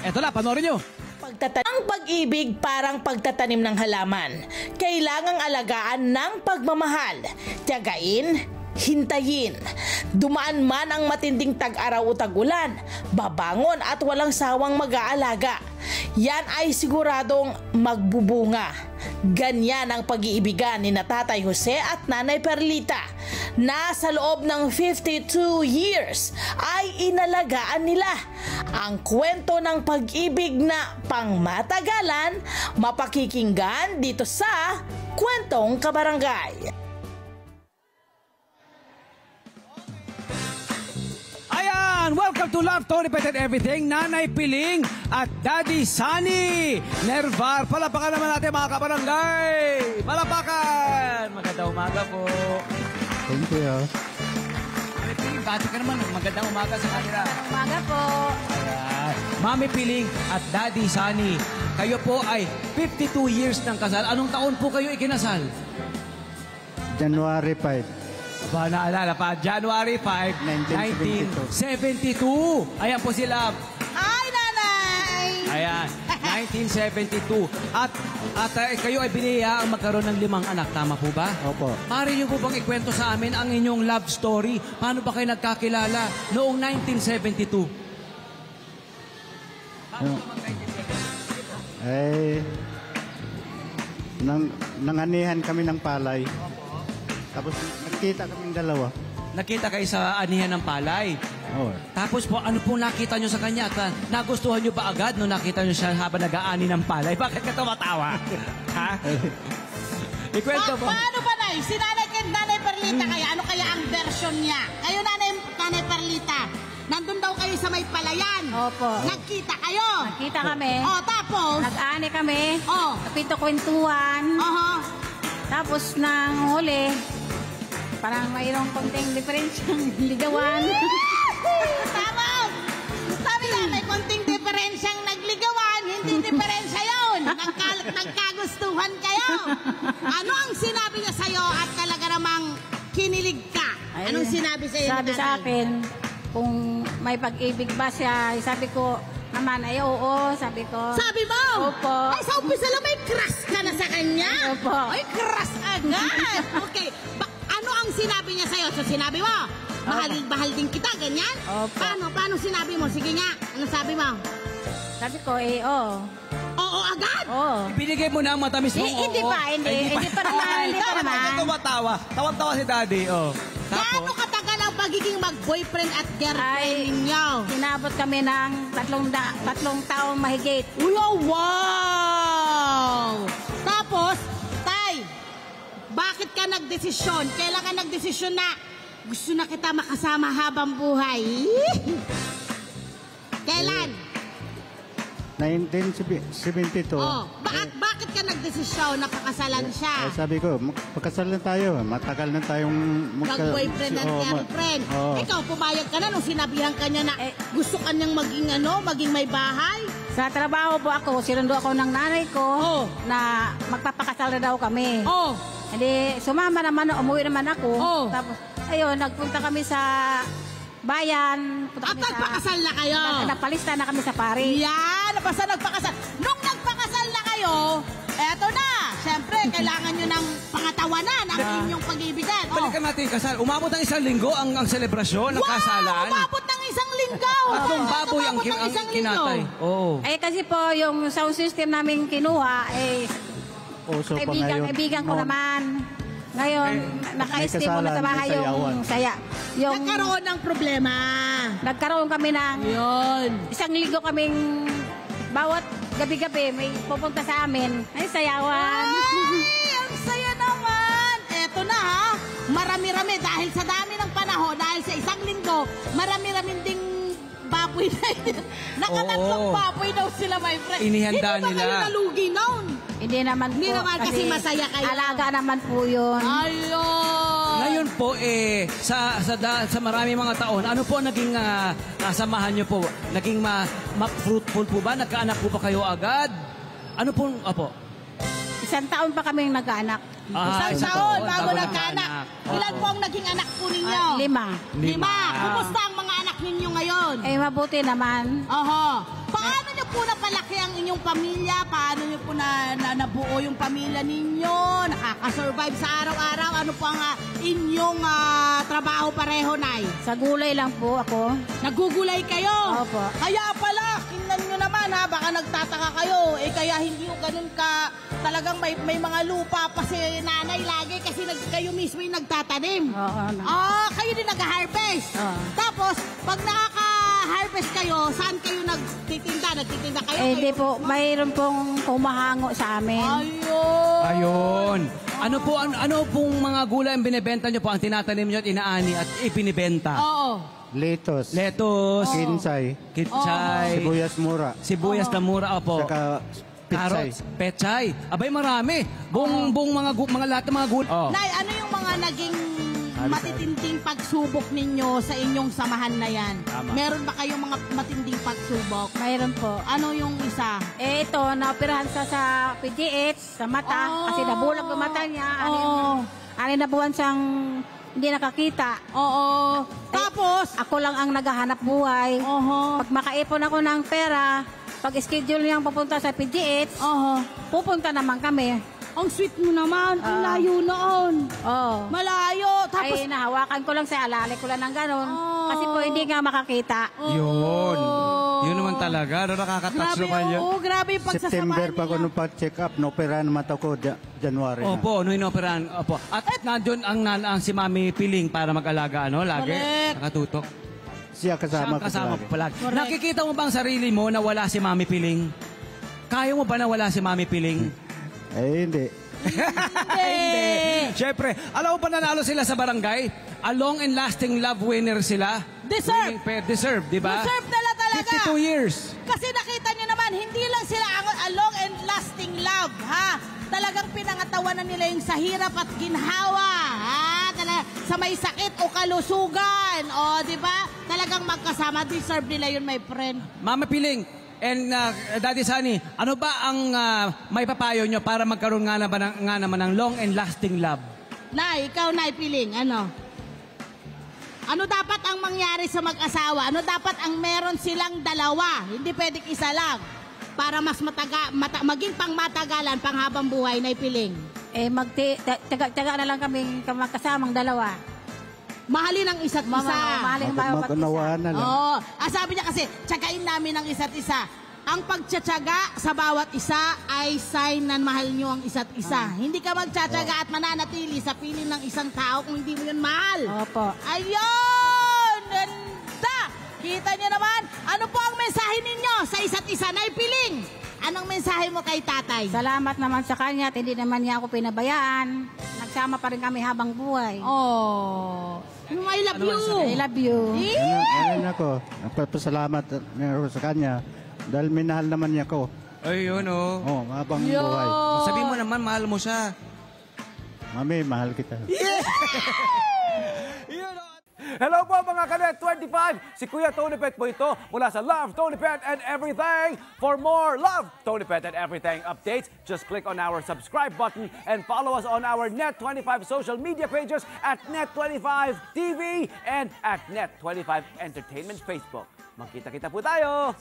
Eto na, panoorin nyo. Ang pag-ibig parang pagtatanim ng halaman. Kailangang alagaan ng pagmamahal. Tiyagain, hintayin. Dumaan man ang matinding tag-araw o tag-ulan, babangon at walang sawang mag-aalaga. Yan ay siguradong magbubunga. Ganyan ang pag-iibigan ni Tatay Jose at Nanay Perlita na sa loob ng 52 years ay inalagaan nila ang kwento ng pag-ibig na pangmatagalan, mapakikinggan dito sa Kwentong Kabarangay. Welcome to Love, Tony Pet and Everything, Nanay Piling at Daddy Sunny Nervar. Palapakan naman natin mga kabarangay. Palapakan! Magandang umaga po. Thank you. Nanay Piling, bati ka naman. Magandang umaga sa kanila. Umaga po. Ayan. Mami Piling at Daddy Sunny, kayo po ay 52 years ng kasal. Anong taon po kayo ikinasal? January 5. Ba, naalala pa, January 5, 1972. Ayan po sila. Ay, nanay! Ayan, 1972. At kayo ay biniyayaan magkaroon ng 5 anak, tama po ba? Opo. Maaari niyo po bang ikwento sa amin ang inyong love story? Paano ba kayo nagkakilala noong 1972? Nanganihan kami ng palay. Tapos nakita kaming dalawa. Nakita kayo sa anihan ng palay. Oo. Tapos po, ano pong nakita nyo sa kanya? At nagustuhan nyo ba agad nung nakita nyo siya habang nag-aani ng palay? Bakit ka tumatawa? Ha? Ikwento mo. Paano ba, Nay? Si Nanay Perlita kaya? Ano kaya ang version niya? Kayo, Nanay Perlita, nandun daw kayo sa may palayan. Opo. Nagkita kayo. Nakita kami. Tapos? Nag-ani kami. Napito kwentuhan. Tapos nang huli, parang mayroong konting diferensyang ligawan. Tama! Sabi na, may konting diferensyang nagligawan, hindi diferensya yun. Nagkagustuhan kayo. Ano ang sinabi niya sa'yo at talaga namang kinilig ka? Anong sinabi sa'yo? Sabi sa akin, kung may pag-ibig ba siya, sabi ko, naman, ay oo, sabi ko. Sabi mo? Opo. Ay, sa umpisa lang may crush ka na sa kanya? Opo. Ay, crush agad. Okay. Ano ang sinabi niya sa'yo? So, sinabi mo, bahal din kita, ganyan? Opo. Paano sinabi mo? Sige nga, ano sabi mo? Sabi ko, oo. Oo agad? Oo. Binigay mo na ang matamis mong oo. Hindi pa, hindi pa naman, hindi pa naman. Bakit tumatawa? Tawang-tawa si Daddy, Gaano katagal ang pagiging mag-boyfriend at girlfriend ninyo? Inabot kami ng tatlong taong mahigit. Wow! Tapos, Tay, bakit ka nagdesisyon? Kailan ka nagdesisyon na gusto na kita makasama habang buhay? Kailan? 1972. Bakit ka nagdesisyon na pakasalan siya? Sabi ko, pagkasalan tayo. Matagal na tayong mag-boyfriend at girlfriend. Ikaw, pumayag ka na nung sinabihan ka niya na gusto ka niyang maging may bahay? Sa trabaho po ako, sinundo ako ng nanay ko na magpapakasal na daw kami. Hindi, sumama naman, umuwi naman ako. Tapos, ayun, nagpunta kami sa bayan. At nagpakasal na kayo? Napalista na kami sa pari. Yan, nagpakasal. Nung nagpakasal na kayo, eto na. Siyempre, kailangan nyo ng pangatawanan ang inyong pag-ibigan. Balikan natin kasal. Umabot ng 1 linggo ang selebrasyon ng kasalan. Umabot ng 1 linggo. Tatlong baboy ang kinatay. Eh kasi po, yung sound system namin kinuha, kaibigan ko naman. Ngayon, naka-stream mo na sa bahay yung saya. Nagkaroon ng problema. Nagkaroon kami ng 1 linggo kaming bawat gabi-gabi may pupunta sa amin. Ay, sayawan. Ay, ang saya naman. Eto na ha. Marami-rami dahil sa dami ng panahon, dahil sa 1 linggo, marami-rami ding baboy na yun. Nakatatlong baboy daw sila, my friend. Inihanda nila. Hindi ba kayo nalugi noon? Hindi naman po. Hindi naman kasi masaya kayo. Alaga naman po yun. Ayun. Ngayon po, sa marami mga taon, ano po naging samahan nyo po? Naging fruitful po ba? Nagkaanak po ba kayo agad? Ano po, 1 taon pa kaming nagkaanak. Isang taon bago nagkaanak. Ilan po ang naging anak po ninyo? 5. Kumusta ang mga anak ninyo ngayon? Mabuti naman. Paano nyo po inyong pamilya? Paano niyo po nabuo yung pamilya ninyo? Nakaka-survive sa araw-araw? Ano po ang inyong trabaho pareho, Nay? Sa gulay lang po ako. Nagugulay kayo? Opo. Kaya pala, tingnan nyo naman ha, baka nagtataka kayo. Kaya hindi yung ganun ka, talagang may mga lupa pa si nanay lagi kasi kayo mismo yung nagtatanim. Oo. Kayo din nag-harvest. Oo. Tapos, pag nakaka-harvest kayo, saan kayo nagtitinda? Nagtitinda kayo? Hindi po, mayroon pong humahango sa amin. Ayun. Ano pong mga gulay ang binibenta nyo po, ang tinatanim nyo at inaani at ipinibenta? Oo. Lettuce, Lettuce, kinsay, kitchay, sibuyas mura, sibuyas na mura, opo. saka pitsay. Carrots, pechay. Abay, marami. Buong mga lahat ng mga gulay. Oh. Nay, ano yung mga naging matitinding pagsubok ninyo sa inyong samahan na yan? Tama. Meron ba kayong mga matinding pagsubok? Mayroon po. Ano yung isa? Ito, naoperahan sa PGH, sa mata, kasi nabulag yung mata niya. Anin na buwan siyang hindi nakakita. Oo. Tapos? Ako lang ang naghahanap buhay. Pag makaipon ako ng pera, pag schedule niyang papunta sa PGH, pupunta naman kami. Ang sweet mo naman. Ang layo noon. Malayo. Tapos, Ay, nahawakan ko lang sa alalay ko lang ng gano'n. Kasi po hindi nga makakita. Yun. Yun naman talaga. Nakaka-touch grabe, naman yun. grabe yung pagsasamahan September pa ko ninyo. nung pa-check up, na-operahan naman ako January na. Opo, no inoperahan. Opo. At nandun ang si Mami Piling para mag-alaga, lagi. Correct. Nakatutok. Siya Siya kasama ang kasama ko ko palagi. Correct. Nakikita mo ba ang sarili mo na wala si Mami Piling? Kaya mo ba na wala si Mami Piling? hindi. Hindi. Siyempre, alam mo pa nanalo sila sa barangay? A long and lasting love winner sila. Deserve. Deserve, di ba? Deserve nila talaga. 52 years. Kasi nakita nyo naman, hindi lang sila ang long and lasting love, ha? Talagang pinangatawanan nila yung sa hirap at ginhawa, ha? Sa may sakit o kalusugan, o, di ba? Talagang magkasama, deserve nila yun, my friend. Mama Piling and Daddy Sunny, ano ba ang may papayo nyo para magkaroon nga naman ng long and lasting love? Nay, ikaw, Nay Piling, ano? Ano dapat ang mangyari sa mag-asawa? Ano dapat ang meron silang dalawa? Hindi pwedeng isa lang. Para mas maging pang matagalan, pang habang buhay, Nay Piling. Tiyaga na lang kami kasamang dalawa. Mahalin ang isa't isa. Mahalin ang bawat isa. Mag-unawaan na lang. Oo. Sabi niya kasi, tsagain namin ang isa't isa. Ang pagtsatsaga sa bawat isa ay sign na mahal nyo ang isa't isa. Hindi ka magtsatsaga at mananatili sa piling ng isang tao kung hindi mo yun mahal. Opo. Ayun! Ganda! Kita nyo naman, ano po ang mensahe ninyo sa isa't isa? Nay Piling, anong mensahe mo kay tatay? Salamat naman sa kanya at hindi naman niya ako pinabayaan. Nagsama pa rin kami habang buhay. Oh, I love you. I love you. Ano ako, nagpapasalamat ako sa kanya dahil minahal naman niya ako. Ayun, oh. Habang buhay. Sabi mo naman, mahal mo siya. Mami, mahal kita. Hello po mga Kanet 25! Si Kuya Tony Pet po ito mula sa Love, Tony Pet and Everything. For more Love, Tony Pet and Everything updates, just click on our subscribe button and follow us on our Net25 social media pages at Net25 TV and at Net25 Entertainment Facebook. Magkita-kita po tayo!